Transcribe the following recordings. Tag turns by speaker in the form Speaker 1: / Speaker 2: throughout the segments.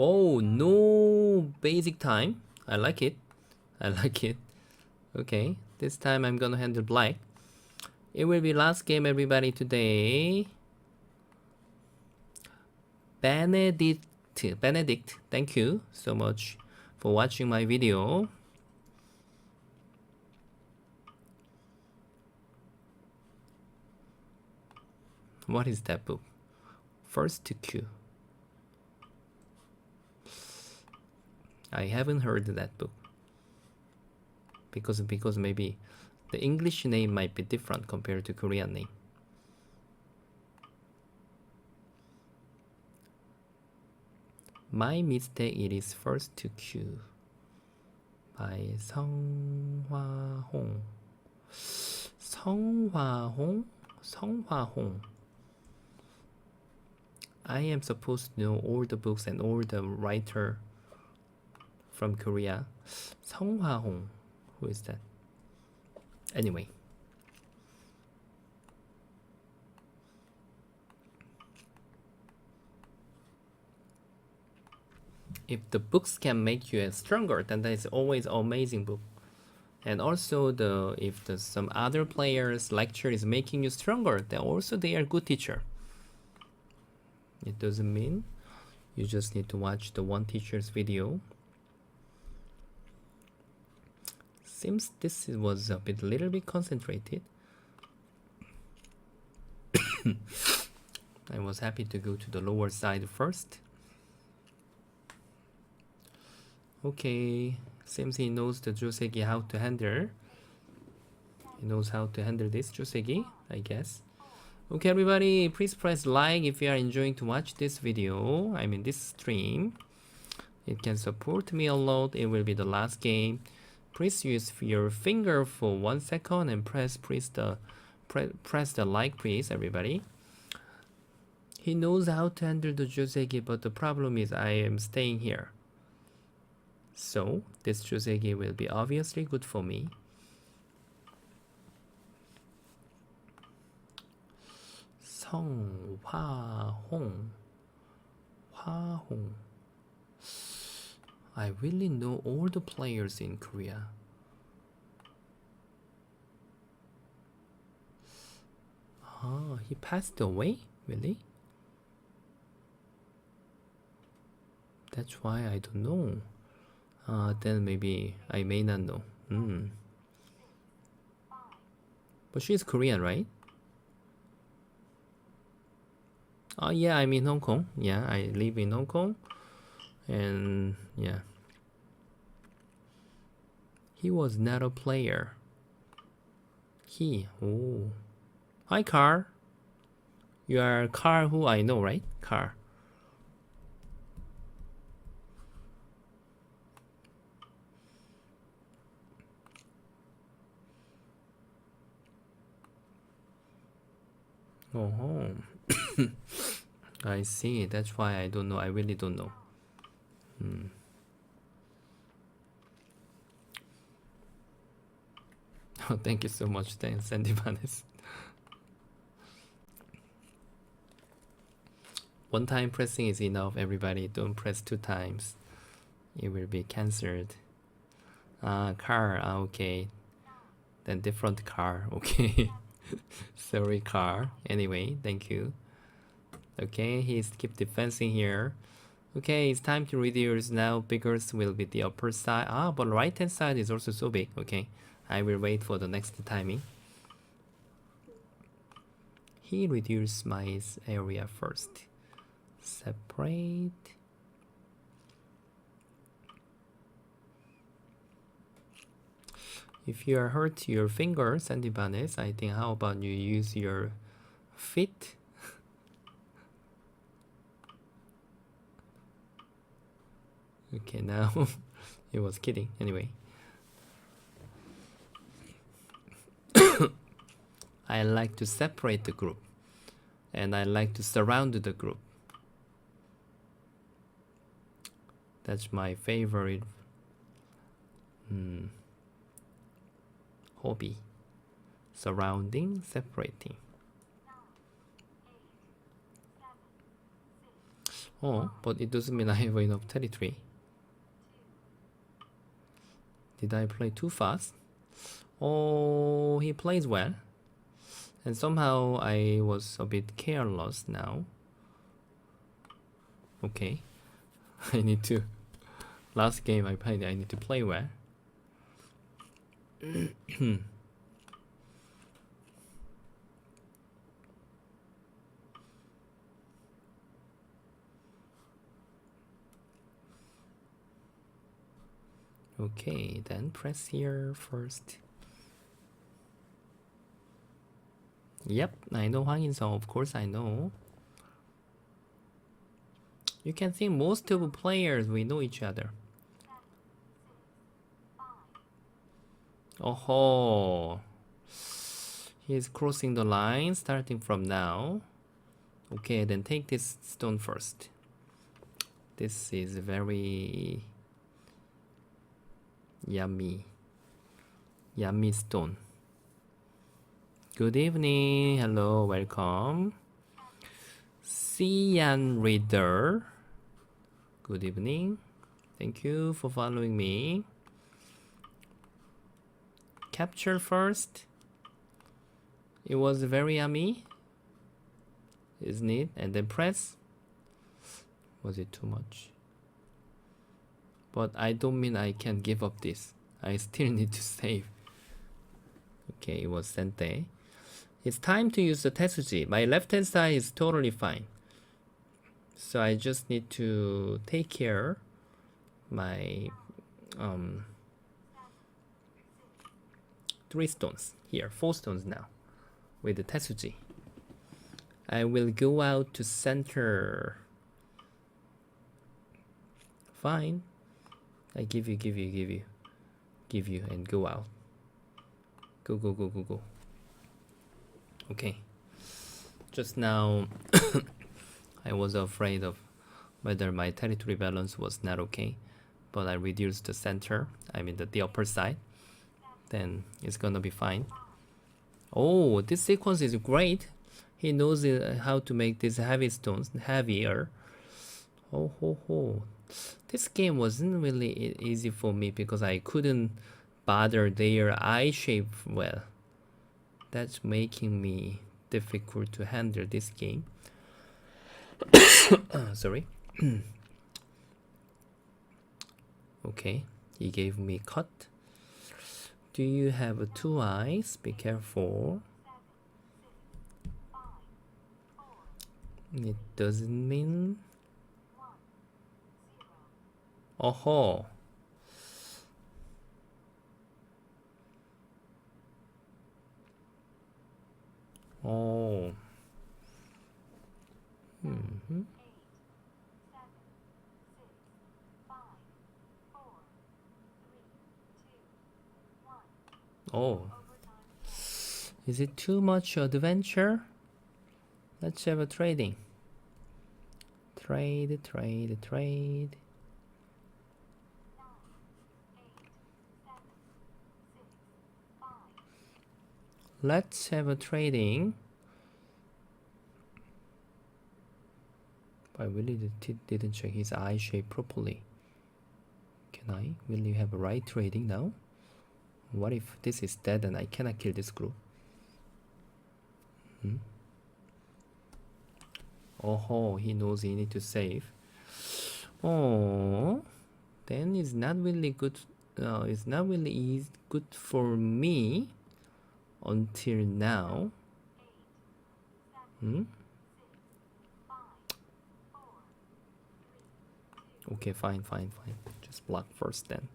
Speaker 1: Oh, no basic time. I like it. I like it. Okay, this time I'm gonna handle black. It will be last game, everybody, today. Benedict, thank you so much for watching my video. What is that book? First to Q. I haven't heard that book. Because maybe the English name might be different compared to Korean name. My mistake, it is first to Q by 성화홍. 성화홍. I am supposed to know all the books and all the writer from Korea. 성화홍. Who is that? Anyway. If the books can make you stronger, then that is always an amazing book. And also if some other players lecture is making you stronger, then also they are good teacher. It doesn't mean you just need to watch the one teacher's video. Seems this was a little bit concentrated. I was happy to go to the lower side first. Okay, seems he knows the joseki how to handle. He knows how to handle this joseki, I guess. Okay, everybody, please press like if you are enjoying to watch this video. I mean this stream. It can support me a lot. It will be the last game. Please use your finger for 1 second and press the like, please, everybody. He knows how to handle the joseki, but the problem is I am staying here. So this joseki will be obviously good for me. 성화홍. 화홍. I really know all the players in Korea. Ah, he passed away? Really? That's why I don't know. Then maybe I may not know. But she's Korean, right? Oh yeah, I'm in Hong Kong. Yeah, I live in Hong Kong. And yeah. He was not a player. Oh. Hi, Car. You are Car who I know, right? Car. Oh, I see. That's why I don't know. I really don't know. Oh, thank you so much, Sandy Vanes. One time pressing is enough, everybody. Don't press 2 times. It will be cancelled. Car. Okay. Then different car. Okay. Sorry, car. Anyway, thank you. Okay, he's keep defending here. Okay, it's time to reduce now. Biggest will be the upper side. But right hand side is also so big. Okay, I will wait for the next timing. He reduced my area first. Separate. If you are hurt your finger, Sandy Banes, I think how about you use your feet? Okay, now it was kidding. Anyway, I like to separate the group, and I like to surround the group. That's my favorite hobby. Surrounding, separating. Oh, but it doesn't mean I have enough territory. Did I play too fast? Oh, he plays well. And somehow I was a bit careless now. Okay. I need to... Last game I played, I need to play well. Okay, then press here first. Yep, I know Hwang In-sung, of course I know. You can see most of the players, we know each other. Oh, he's crossing the line starting from now. Okay, then take this stone first. This is very yummy stone. Good evening, hello, welcome. Sian Reader, good evening. Thank you for following me. Capture first. It was very yummy, isn't it? And then press. Was it too much? But I don't mean I can give up this. I still need to save. Okay, it was Sente. It's time to use the Tetsuji. My left hand side is totally fine. So I just need to take care my 3 stones here, 4 stones now with the Tetsuji. I will go out to center. Fine. I give you and go out. Go. Okay. Just now I was afraid of whether my territory balance was not okay, but I reduced the center, I mean the upper side, then it's gonna be fine. Oh, this sequence is great. He knows how to make these heavy stones heavier. Oh. This game wasn't really easy for me because I couldn't bother their eye shape well. That's making me difficult to handle this game. Sorry. Okay, he gave me cut. Do you have 2 eyes? Be careful. It doesn't mean... Oh. Oh. Oh. Is it too much adventure? Let's have a trading. Trade. Let's have a trading. I really didn't check his eye shape properly. Can I really have a right trading now? What if this is dead and I cannot kill this group? Oh, he knows he need to save. Oh, then it's not really good. It's not really good for me until now. Okay, fine. Just block first then.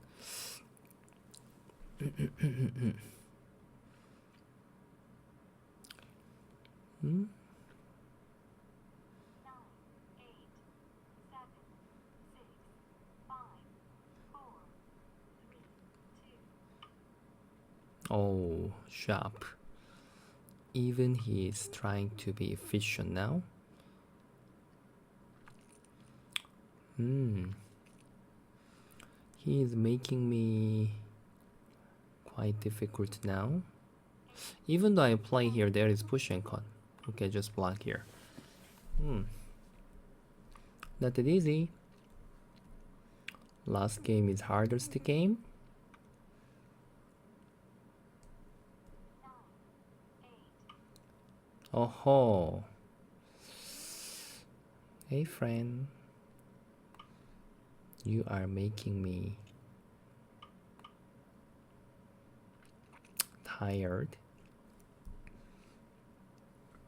Speaker 1: Oh, sharp. Even he is trying to be efficient now. He is making me quite difficult now. Even though I play here, there is push and cut. Okay, just block here. Not that easy. Last game is hardest game. Oh, hey friend, you are making me tired.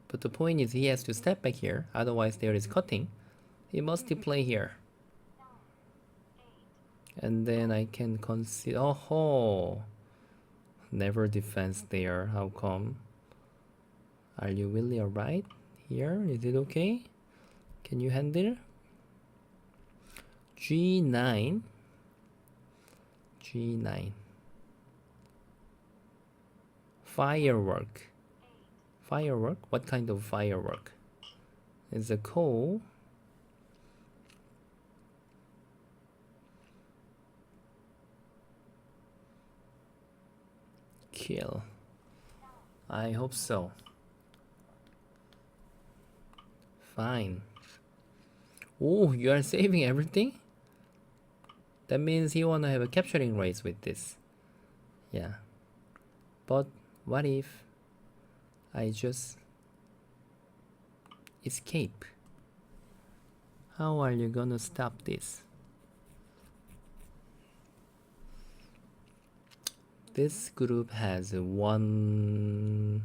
Speaker 1: But the point is he has to step back here, otherwise there is cutting. He must play here. And then I can consider, oh, never defense there, how come? Are you really alright here? Is it okay? Can you handle? G9. G9. Firework. Firework? What kind of firework? It's a call. Kill. I hope so. Fine. Oh, you are saving everything? That means you wanna have a capturing race with this. Yeah. But what if I just escape? How are you gonna stop this? This group has one,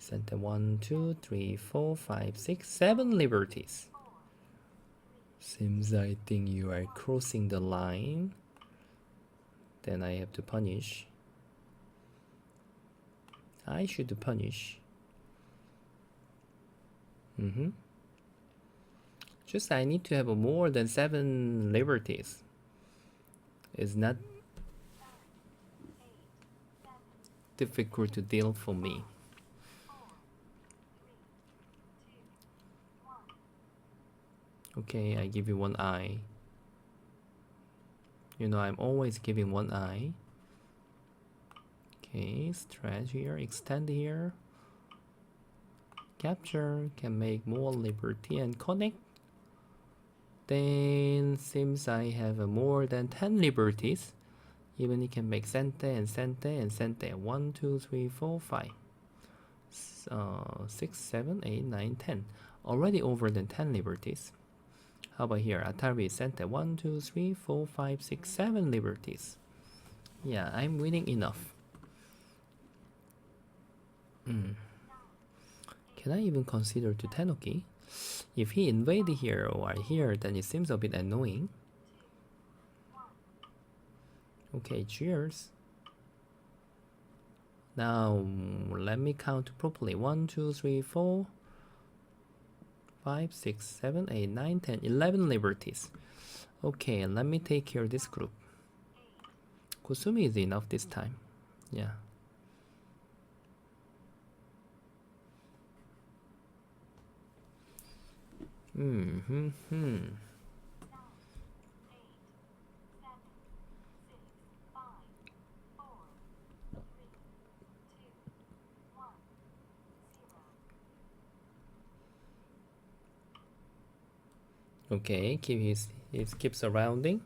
Speaker 1: 2, 3, 4, 5, 6, 7 liberties. Seems I think you are crossing the line. Then I have to punish. I should punish. Just I need to have more than 7 liberties. It's not difficult to deal for me. Okay, I give you one eye. You know, I'm always giving one eye. Okay, stretch here, extend here. Capture, can make more liberty and connect. Then seems I have more than 10 liberties. Even he can make Sente and Sente and Sente. 1, 2, 3, 4, 5. 6, 7, 8, 9, 10. Already over than 10 liberties. How about here? Atari Sente. 1, 2, 3, 4, 5, 6, 7 liberties. Yeah, I'm winning enough. Can I even consider to Tenoki? If he invade here or here, then it seems a bit annoying. Okay, cheers. Now, let me count properly. 1, 2, 3, 4, 5, 6, 7, 8, 9, 10, 11 liberties. Okay, let me take care of this group. Kusumi is enough this time. Yeah. Okay, he keeps surrounding.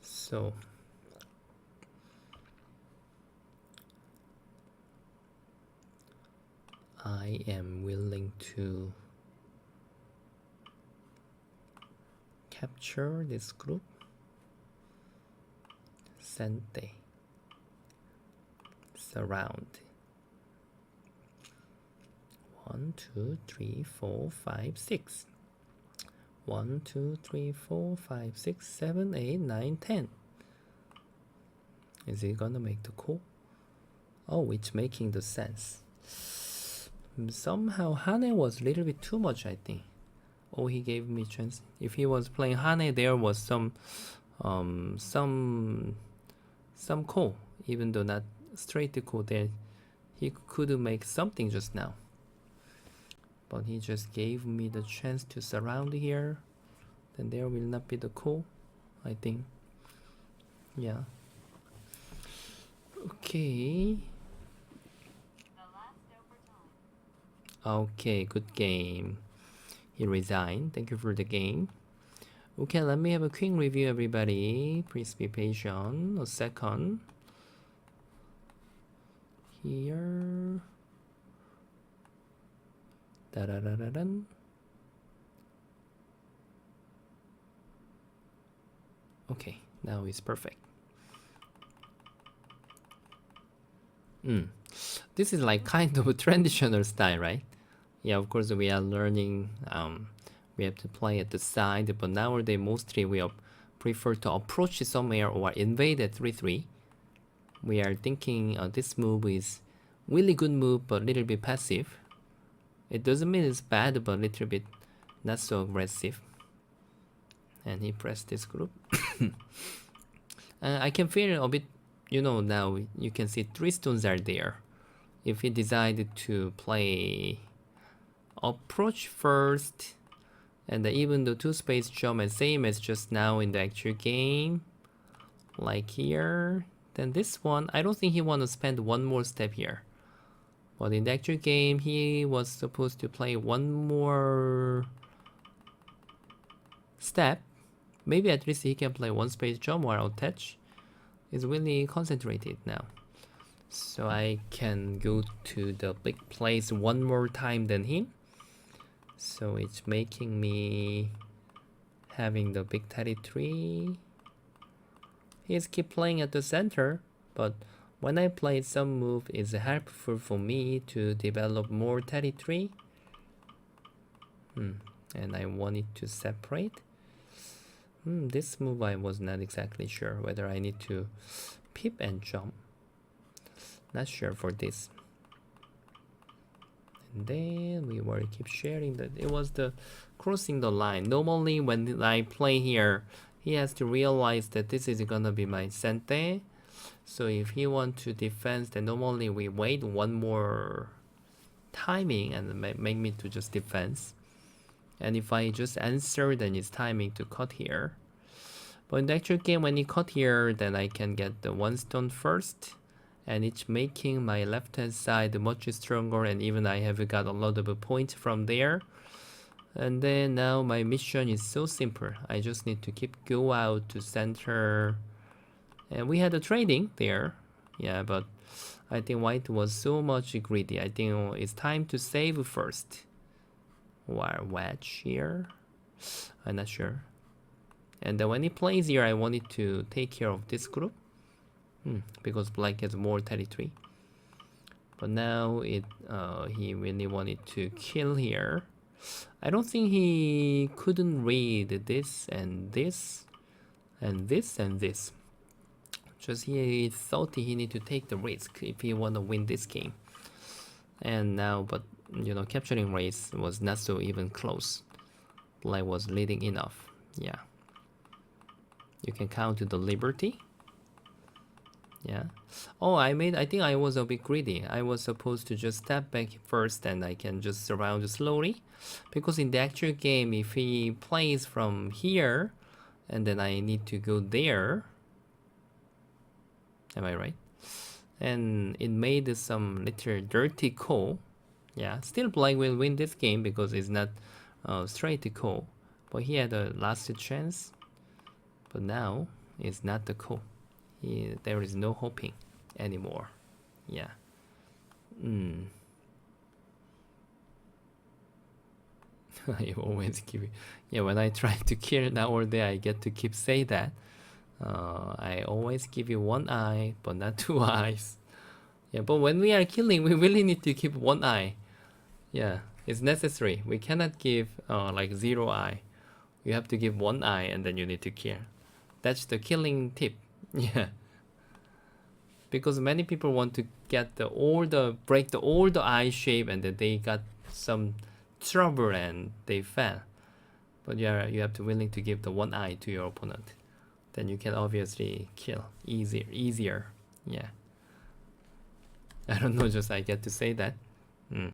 Speaker 1: So I am willing to capture this group. Sente. Surround. 1, 2, 3, 4, 5, 6. 1, 2, 3, 4, 5, 6, 7, 8, 9, 10. Is it gonna make the call? Oh, it's making the sense. Somehow Hane was a little bit too much, I think. Oh, he gave me chance. If he was playing Hane, there was some call, even though not straight call. There, he could make something just now. But he just gave me the chance to surround here. Then there will not be the call, I think. Yeah. Okay. Okay, good game. He resigned. Thank you for the game. Okay, let me have a quick review, everybody. Please be patient. A second. Here. Da-da-da-da-dun. Okay, now it's perfect. This is like kind of a traditional style, right? Yeah, of course we are learning. We have to play at the side, but nowadays mostly we prefer to approach somewhere or invade at 3-3. We are thinking this move is really good move, but a little bit passive. It doesn't mean it's bad, but a little bit not so aggressive. And he pressed this group. I can feel a bit, now you can see 3 stones are there. If he decided to play approach first, and even the 2 space jump and same as just now in the actual game, like here, then this one, I don't think he want to spend one more step here. But in the actual game, he was supposed to play one more step. Maybe at least he can play 1 space jump or attach. It's really concentrated now. So I can go to the big place one more time than him. So it's making me having the big territory. He's keep playing at the center, but when I play some move, it's helpful for me to develop more territory. And I want it to separate. This move I was not exactly sure whether I need to pip and jump. Not sure for this. And then we will keep sharing that it was the crossing the line. Normally when I play here, he has to realize that this is gonna be my sente. So if he want to defense, then normally we wait one more timing and make me to just defense. And if I just answer, then it's timing to cut here. But in the actual game, when he cut here, then I can get the 1 stone first. And it's making my left hand side much stronger, and even I have got a lot of points from there. And then now my mission is so simple. I just need to keep go out to center. And we had a trading there. Yeah, but I think white was so much greedy. I think it's time to save first. Wire wedge here. I'm not sure. And then when he plays here, I wanted to take care of this group. Because black has more territory. But now he really wanted to kill here. I don't think he couldn't read this and this and this and this. Just he thought he needed to take the risk if he want to win this game. And now, but capturing race was not so even close. Black was leading enough. Yeah. You can count to the liberty. Yeah. Oh, I think I was a bit greedy. I was supposed to just step back first and I can just surround slowly. Because in the actual game, if he plays from here, and then I need to go there. Am I right? And it made some little dirty call. Yeah, still black will win this game because it's not straight call. But he had a last chance. But now, it's not the call. There is no hoping anymore. Yeah. I always give it. Yeah, when I try to kill nowadays, I get to keep say that. I always give you 1 eye, but not 2 eyes. Yeah, but when we are killing, we really need to keep 1 eye. Yeah, it's necessary. We cannot give like 0 eye. You have to give 1 eye and then you need to kill. That's the killing tip. Yeah. Because many people want to get break all the eye shape, and then they got some trouble and they fell. But yeah, you have to willing to give the 1 eye to your opponent. Then you can obviously kill easier. Yeah. I don't know, just I get to say that.